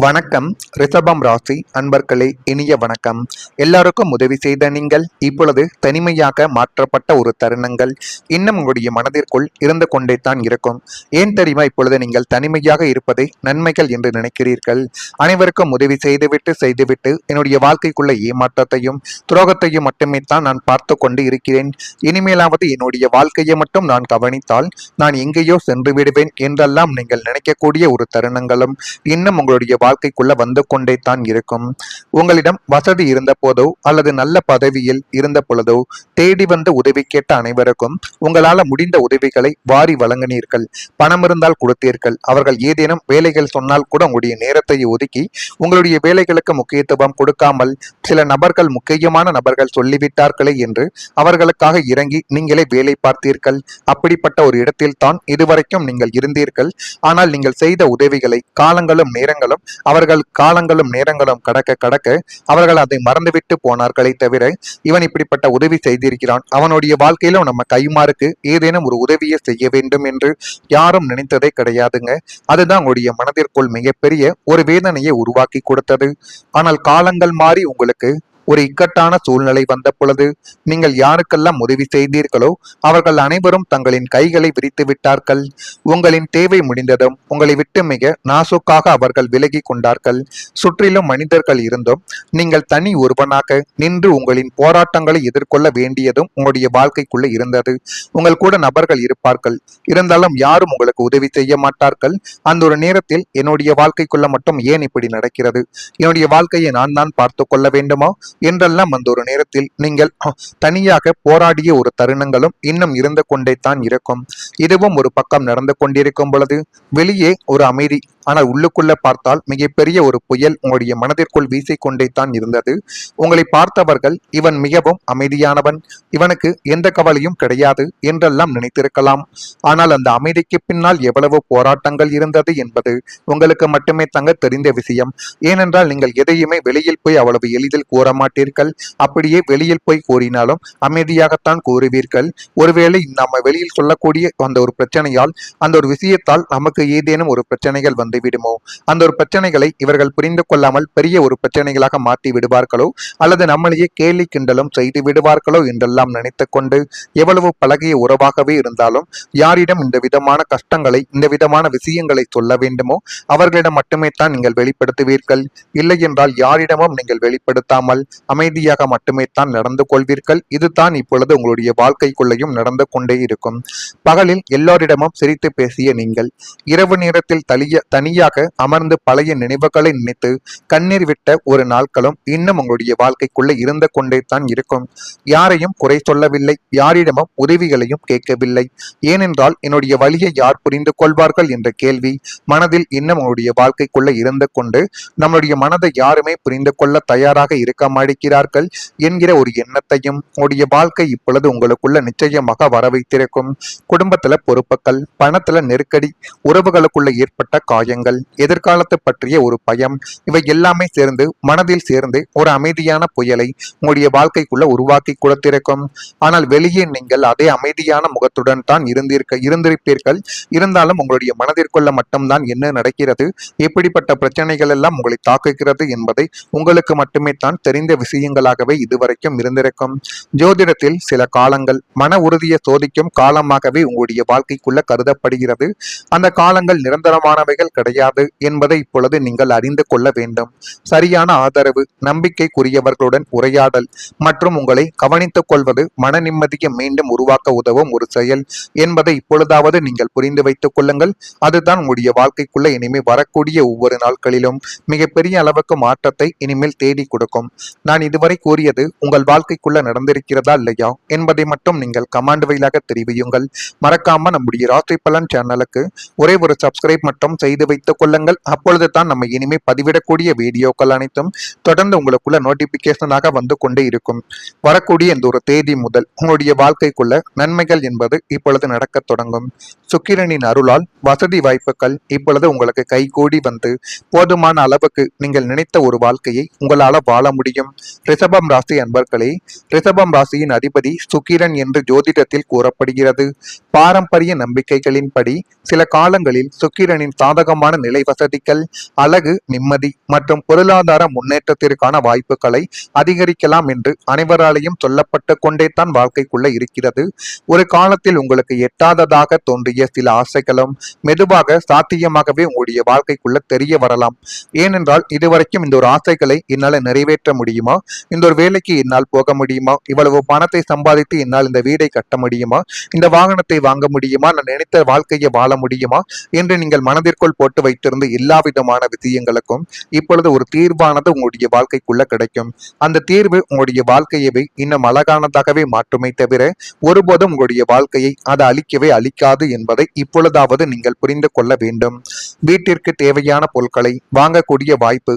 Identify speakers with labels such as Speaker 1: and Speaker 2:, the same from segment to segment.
Speaker 1: வணக்கம். ரிஷபம் ராசி அன்பர்களே, இனிய வணக்கம். எல்லாருக்கும் உதவி செய்த நீங்கள் இப்பொழுது தனிமையாக மாற்றப்பட்ட ஒரு தருணங்கள் இன்னும் உங்களுடைய மனதிற்குள் இருந்து கொண்டே தான் இருக்கும். ஏன் தெரியுமா இப்பொழுது நீங்கள் தனிமையாக இருப்பதை நன்மைகள் என்று நினைக்கிறீர்கள்? அனைவருக்கும் உதவி செய்துவிட்டு என்னுடைய வாழ்க்கைக்குள்ள ஏமாற்றத்தையும் துரோகத்தையும் மட்டுமே தான் நான் பார்த்து கொண்டு இருக்கிறேன். இனிமேலாவது என்னுடைய வாழ்க்கையை மட்டும் நான் கவனித்தால் நான் எங்கேயோ சென்று விடுவேன் என்றெல்லாம் நீங்கள் நினைக்கக்கூடிய ஒரு தருணங்களும் இன்னும் உங்களுடைய வாழ்க்கைக்குள்ள வந்து கொண்டே தான் இருக்கும். உங்களிடம் வசதி இருந்த போதோ அல்லது நல்ல பதவியில் இருந்த பொழுதோ தேடி வந்து உதவி கேட்ட அனைவருக்கும் உங்களால முடிந்த உதவிகளை வாரி வழங்கினீர்கள். பணம் இருந்தால் கொடுத்தீர்கள். அவர்கள் ஏதேனும் வேலைகள் சொன்னால் கூட உங்களுடைய நேரத்தை ஒதுக்கி உங்களுடைய வேலைகளுக்கு முக்கியத்துவம் கொடுக்காமல் சில நபர்கள், முக்கியமான நபர்கள் சொல்லிவிட்டார்களே என்று அவர்களுக்காக இறங்கி நீங்களே வேலை பார்த்தீர்கள். அப்படிப்பட்ட ஒரு இடத்தில் தான் இதுவரைக்கும் நீங்கள் இருந்தீர்கள். ஆனால் நீங்கள் செய்த உதவிகளை காலங்களும் நேரங்களும் கடக்க கடக்க அவர்கள் அதை மறந்துவிட்டு போனார்களே தவிர, இவன் இப்படிப்பட்ட உதவி செய்திருக்கிறான், அவனுடைய வாழ்க்கையிலும் நம்ம கைமாறுக்கு ஏதேனும் ஒரு உதவியை செய்ய வேண்டும் என்று யாரும் நினைத்ததே கிடையாதுங்க. அதுதான் உங்களுடைய மனதிற்குள் மிகப்பெரிய ஒரு வேதனையை உருவாக்கி கொடுத்தது. ஆனால் காலங்கள் மாறி உங்களுக்கு ஒரு இக்கட்டான சூழ்நிலை வந்த பொழுது நீங்கள் யாருக்கெல்லாம் உதவி செய்தீர்களோ அவர்கள் அனைவரும் தங்களின் கைகளை விரித்து விட்டார்கள். உங்களின் தேவை முடிந்ததும் உங்களை விட்டு மிக நாசுக்காக அவர்கள் விலகி கொண்டார்கள். சுற்றிலும் மனிதர்கள் இருந்தும் நீங்கள் தனி ஒருவனாக நின்று உங்களின் போராட்டங்களை எதிர்கொள்ள வேண்டியதும் உங்களுடைய வாழ்க்கைக்குள்ள இருந்தது. உங்கள் கூட நபர்கள் இருப்பார்கள், இருந்தாலும் யாரும் உங்களுக்கு உதவி செய்ய மாட்டார்கள். அந்த ஒரு நேரத்தில் என்னுடைய வாழ்க்கைக்குள்ள மட்டும் ஏன் இப்படி நடக்கிறது, என்னுடைய வாழ்க்கையை நான் தான் பார்த்து கொள்ள வேண்டுமா என்றெல்லாம் அந்த ஒரு நேரத்தில் நீங்கள் தனியாக போராடிய ஒரு தருணங்களும் இன்னும் இருந்து கொண்டே தான் இருக்கும். இதுவும் ஒரு பக்கம் நடந்து கொண்டிருக்கும் பொழுது வெளியே ஒரு அமைதி, ஆனால் உள்ளுக்குள்ள பார்த்தால் மிகப்பெரிய ஒரு புயல் உங்களுடைய மனதிற்குள் வீசிக்கொண்டே தான் இருந்தது. உங்களை பார்த்தவர்கள் இவன் மிகவும் அமைதியானவன், இவனுக்கு எந்த கவலையும் கிடையாது என்றெல்லாம் நினைத்திருக்கலாம். ஆனால் அந்த அமைதிக்கு பின்னால் எவ்வளவு போராட்டங்கள் இருந்தது என்பது உங்களுக்கு மட்டுமே தங்க தெரிந்த விஷயம். ஏனென்றால் நீங்கள் எதையுமே வெளியில் போய் அவ்வளவு எளிதில் கூற மாட்டீர்கள். அப்படியே வெளியில் போய் கூறினாலும் அமைதியாகத்தான் கூறுவீர்கள். ஒருவேளை நம்ம வெளியில் சொல்லக்கூடிய அந்த ஒரு பிரச்சனையால், அந்த ஒரு விஷயத்தால் நமக்கு ஏதேனும் ஒரு பிரச்சனைகள் வந்துவிடுமோ, அந்த ஒரு பிரச்சனைகளை இவர்கள் புரிந்து கொள்ளாமல் பெரிய ஒரு பிரச்சனைகளாக மாற்றி விடுவார்களோ, அல்லது நம்மளையே கேலி கிண்டலும் செய்து விடுவார்களோ என்றெல்லாம் நினைத்து கொண்டு எவ்வளவு பழகிய உறவாகவே இருந்தாலும் யாரிடம் இந்த விதமான கஷ்டங்களை, இந்த விதமான விஷயங்களை சொல்ல வேண்டுமோ அவர்களிடம் மட்டுமே தான் நீங்கள் வெளிப்படுத்துவீர்கள். இல்லை என்றால் யாரிடமும் நீங்கள் வெளிப்படுத்தாமல் அமைதியாக மட்டுமே தான் நடந்து கொள்வீர்கள். இதுதான் இப்பொழுது உங்களுடைய வாழ்க்கைக்குள்ளேயும் நடந்து கொண்டே இருக்கும். பகலில் எல்லோரிடமும் சிரித்து பேசிய நீங்கள் இரவு நேரத்தில் தனியாக அமர்ந்து பழைய நினைவுகளை நினைத்து கண்ணீர் விட்ட ஒரு நாட்களும் இன்னும் உங்களுடைய வாழ்க்கைக்குள்ள இருந்து கொண்டே தான் இருக்கும். யாரையும் குறை சொல்லவில்லை, யாரிடமும் உதவிகளையும் கேட்கவில்லை. ஏனென்றால் என்னுடைய வழியை யார் புரிந்து கொள்வார்கள் என்ற கேள்வி மனதில் இன்னும் உங்களுடைய வாழ்க்கைக்குள்ள இருந்து கொண்டு நம்மளுடைய மனதை யாருமே புரிந்து கொள்ள தயாராக இருக்க மாட்டார்கள் என்கிற ஒரு எண்ணத்தையும் உங்களுடைய வாழ்க்கை இப்பொழுது உங்களுக்குள்ள நிச்சயமாக வர வைத்திருக்கும். குடும்பத்துல பொறுப்புகள், பணத்துல நெருக்கடி, உறவுகளுக்குள்ள ஏற்பட்ட காயங்கள், எதிர்காலத்தை பற்றிய ஒரு பயம், இவை எல்லாமே சேர்ந்து மனதில் சேர்ந்து ஒரு அமைதியான புயலை உங்களுடைய வாழ்க்கைக்குள்ள உருவாக்கி கொடுத்திருக்கும். ஆனால் வெளியே நீங்கள் அதே அமைதியான முகத்துடன் தான் இருந்திருப்பீர்கள். இருந்தாலும் உங்களுடைய மனதிற்குள்ள மட்டும்தான் என்ன நடக்கிறது, எப்படிப்பட்ட பிரச்சனைகள் எல்லாம் உங்களை தாக்குகிறது என்பதை உங்களுக்கு மட்டுமே தான் தெரிந்த விஷயங்களாகவே இதுவரைக்கும் இருந்திருக்கும். ஜோதிடத்தில் சில காலங்கள் மன உறுதியை சோதிக்கும் காலமாகவே உங்களுடைய வாழ்க்கைக்குள்ள கருதப்படுகிறது. அந்த காலங்கள் நிரந்தரமானவைகள் கிடையாது என்பதை இப்பொழுது நீங்கள் அறிந்து கொள்ள வேண்டும். சரியான ஆதரவு, நம்பிக்கைக்குரியவர்களுடன் உரையாடல் மற்றும் உங்களை கவனித்துக் கொள்வது மன நிம்மதியை மீண்டும் உருவாக்க உதவும் ஒரு செயல் என்பதை இப்பொழுதாவது நீங்கள் புரிந்து வைத்துக் கொள்ளுங்கள். அதுதான் உங்களுடைய வாழ்க்கைக்குள்ள இனிமேல் வரக்கூடிய ஒவ்வொரு நாட்களிலும் மிகப்பெரிய அளவுக்கு மாற்றத்தை இனிமேல் தேடி கொடுக்கும். நான் இதுவரை கூறியது உங்கள் வாழ்க்கைக்குள்ள நடந்திருக்கிறதா இல்லையா என்பதை மட்டும் நீங்கள் கமெண்ட் வழியாக தெரிவியுங்கள். மறக்காம நம்முடைய ராசி பலன் சேனலுக்கு ஒரே ஒரு சப்ஸ்கிரைப் மட்டும் செய்து வைத்துக் கொள்ளுங்கள். அப்பொழுது தான் நம்ம இனிமே பதிவிடக்கூடிய வீடியோக்கள் அனைத்தும் தொடர்ந்து உங்களுக்குள்ள நோட்டிபிகேஷனாக வந்து கொண்டே இருக்கும். வரக்கூடிய இந்த ஒரு தேதி முதல் உங்களுடைய வாழ்க்கைக்குள்ள நன்மைகள் என்பது இப்பொழுது நடக்க தொடங்கும். சுக்கிரனின் அருளால் வசதி வாய்ப்புகள் இப்பொழுது உங்களுக்கு கைகூடி வந்து போதுமான அளவுக்கு நீங்கள் நினைத்த ஒரு வாழ்க்கையை உங்களால வாழ முடியும். ரிஷபம் ராசி அன்பர்களே, ரிஷபம் ராசியின் அதிபதி சுக்கிரன் என்று ஜோதிடத்தில் கூறப்படுகிறது. பாரம்பரிய நம்பிக்கைகளின்படி சில காலங்களில் சுக்கிரனின் சாதகமான நிலை வசதிகள், அழகு, நிம்மதி மற்றும் பொருளாதார முன்னேற்றத்திற்கான வாய்ப்புகளை அதிகரிக்கலாம் என்று அனைவராலையும் சொல்லப்பட்டு கொண்டே தான் வாழ்க்கைக்குள்ள இருக்கிறது. ஒரு காலத்தில் உங்களுக்கு எட்டாததாக தோன்றிய சில ஆசைகளும் மெதுவாக சாத்தியமாகவே உங்களுடைய வாழ்க்கைக்குள்ள தெரிய வரலாம். ஏனென்றால் இதுவரைக்கும் இந்த ஒரு ஆசைகளை என்னால் நிறைவேற்ற முடியுமா, இந்த ஒரு வேலைக்கு என்னால் போக முடியுமா, இவ்வளவு பணத்தை சம்பாதித்து என்னால் இந்த வீடை கட்ட முடியுமா, இந்த வாகனத்தை வாங்க முடியுமா, நான் நினைத்த வாழ்க்கையை வாழ முடியுமா என்று நீங்கள் மனதிற்குள் போட்டு வைத்திருந்த எல்லா விதமான விஷயங்களுக்கும் இப்பொழுது ஒரு தீர்வானது உங்களுடைய வாழ்க்கைக்குள்ள கிடைக்கும். அந்த தீர்வு உங்களுடைய வாழ்க்கையவே இன்னும் அழகானதாகவே மாற்றுமே தவிர ஒருபோதும் உங்களுடைய வாழ்க்கையை அது அழிக்கவே அழிக்காது என்பதை இப்பொழுதாவது நீங்கள் புரிந்து கொள்ள வேண்டும். வீட்டிற்கு தேவையான பொருட்களை வாங்கக்கூடிய வாய்ப்பு,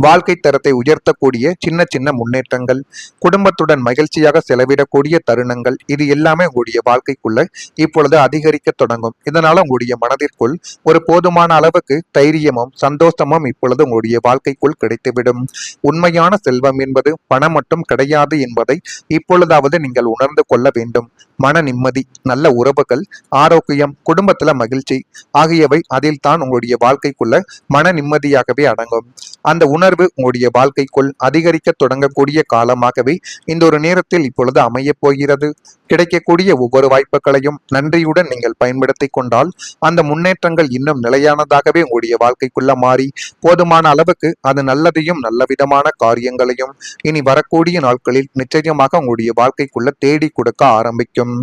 Speaker 1: வாழ்க்கை தரத்தை உயர்த்தக்கூடிய சின்ன சின்ன முன்னேற்றங்கள், குடும்பத்துடன் மகிழ்ச்சியாக செலவிடக்கூடிய தருணங்கள், இது எல்லாமே உங்களுடைய வாழ்க்கைக்குள்ள இப்பொழுது அதிகரிக்க தொடங்கும். இதனால உங்களுடைய மனதிற்குள் ஒரு போதுமான அளவுக்கு தைரியமும் சந்தோஷமும் இப்பொழுது உங்களுடைய வாழ்க்கைக்குள் கிடைத்துவிடும். உண்மையான செல்வம் என்பது பணம் மட்டும் கிடையாது என்பதை இப்பொழுதாவது நீங்கள் உணர்ந்து கொள்ள வேண்டும். மன நிம்மதி, நல்ல உறவுகள், ஆரோக்கியம், குடும்பத்துல மகிழ்ச்சி ஆகியவை அதில் தான் உங்களுடைய வாழ்க்கைக்குள்ள மன நிம்மதியாகவே அடங்கும். அந்த உணர்வு உங்களுடைய வாழ்க்கைக்குள் அதிகரிக்க தொடங்கக்கூடிய காலமாகவே இந்த ஒரு நேரத்தில் இப்பொழுது அமையப் போகிறது. கிடைக்கக்கூடிய ஒவ்வொரு வாய்ப்புகளையும் நன்றியுடன் நீங்கள் பயன்படுத்தி கொண்டால் அந்த முன்னேற்றங்கள் இன்னும் நிலையானதாகவே உங்களுடைய வாழ்க்கைக்குள்ள மாறி போதுமான அளவுக்கு அது நல்லதையும் நல்ல விதமான காரியங்களையும் இனி வரக்கூடிய நாட்களில் நிச்சயமாக உங்களுடைய வாழ்க்கைக்குள்ள தேடி கொடுக்க ஆரம்பிக்கும்.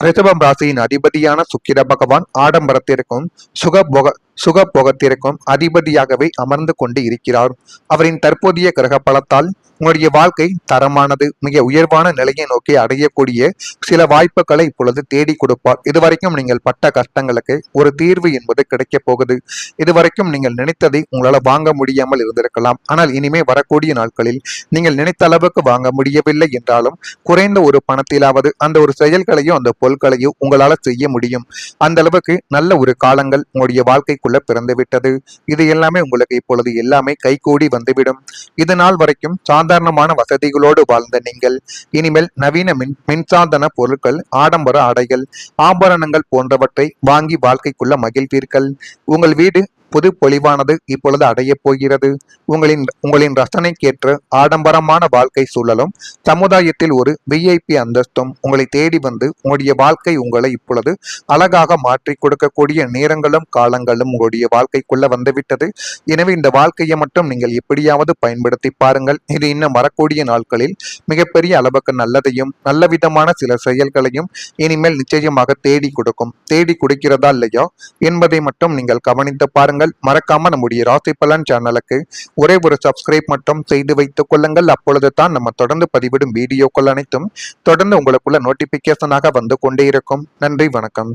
Speaker 1: ரிஷபம் ராசியின் அதிபதியான சுக்கிர பகவான் ஆடம்பரத்திற்கும் சுகபோகத்திற்கும் அதிபதியாகவே அமர்ந்து கொண்டு இருக்கிறார். அவரின் தற்போதைய கிரக பலத்தால் உங்களுடைய வாழ்க்கை தரமானது மிக உயர்வான நிலையை நோக்கி அடையக்கூடிய சில வாய்ப்புகளை இப்பொழுது தேடி கொடுப்பார். இதுவரைக்கும் நீங்கள் பட்ட கஷ்டங்களுக்கு ஒரு தீர்வு என்பது கிடைக்க போகுது. இதுவரைக்கும் நீங்கள் நினைத்ததை உங்களால் வாங்க முடியாமல் இருந்திருக்கலாம். ஆனால் இனிமே வரக்கூடிய நாட்களில் நீங்கள் நினைத்த அளவுக்கு வாங்க முடியவில்லை என்றாலும் குறைந்த ஒரு பணத்திலாவது அந்த ஒரு செயல்களையோ அந்த பொருட்களையோ உங்களால் செய்ய முடியும். அந்த அளவுக்கு நல்ல ஒரு காலங்கள் உங்களுடைய வாழ்க்கைக்குள்ள பிறந்துவிட்டது. இது எல்லாமே உங்களுக்கு இப்பொழுது எல்லாமே கைகூடி வந்துவிடும். இது நாள் வரைக்கும் சாதாரணமான வசதிகளோடு வாழ்ந்த நீங்கள் இனிமேல் நவீன மின்சாதன பொருட்கள், ஆடம்பர ஆடைகள், ஆபரணங்கள் போன்றவற்றை வாங்கி வாழ்க்கைக்குள்ள மகிழ்வீர்கள். உங்கள் வீடு புது பொலிவானது இப்பொழுது அடைய போகிறது. உங்களின் ரசனைக்கேற்ற ஆடம்பரமான வாழ்க்கை சூழலும் சமுதாயத்தில் ஒரு விஐபி அந்தஸ்தும் உங்களை தேடி வந்து உங்களுடைய வாழ்க்கை உங்களை இப்பொழுது அழகாக மாற்றி கொடுக்கக்கூடிய நேரங்களும் காலங்களும் உங்களுடைய வாழ்க்கைக்குள்ள வந்துவிட்டது. எனவே இந்த வாழ்க்கையை மட்டும் நீங்கள் எப்படியாவது பயன்படுத்தி பாருங்கள். இது இன்னும் வரக்கூடிய நாட்களில் மிகப்பெரிய அளவுக்கு நல்லதையும் நல்ல விதமான சில செயல்களையும் இனிமேல் நிச்சயமாக தேடி கொடுக்கும். தேடி கொடுக்கிறதா இல்லையா என்பதை மட்டும் நீங்கள் கவனித்து பாருங்கள். மறக்காம நம்முடைய ராசி பலன் சேனலுக்கு ஒரே ஒரு சப்ஸ்கிரைப் மட்டும் செய்து வைத்துக் கொள்ளுங்கள். அப்பொழுது தான் நம்ம தொடர்ந்து பதிவிடும் வீடியோக்கள் அனைத்தும் தொடர்ந்து உங்களுக்குள்ள நோட்டிபிகேஷனாக வந்து கொண்டே இருக்கும். நன்றி, வணக்கம்.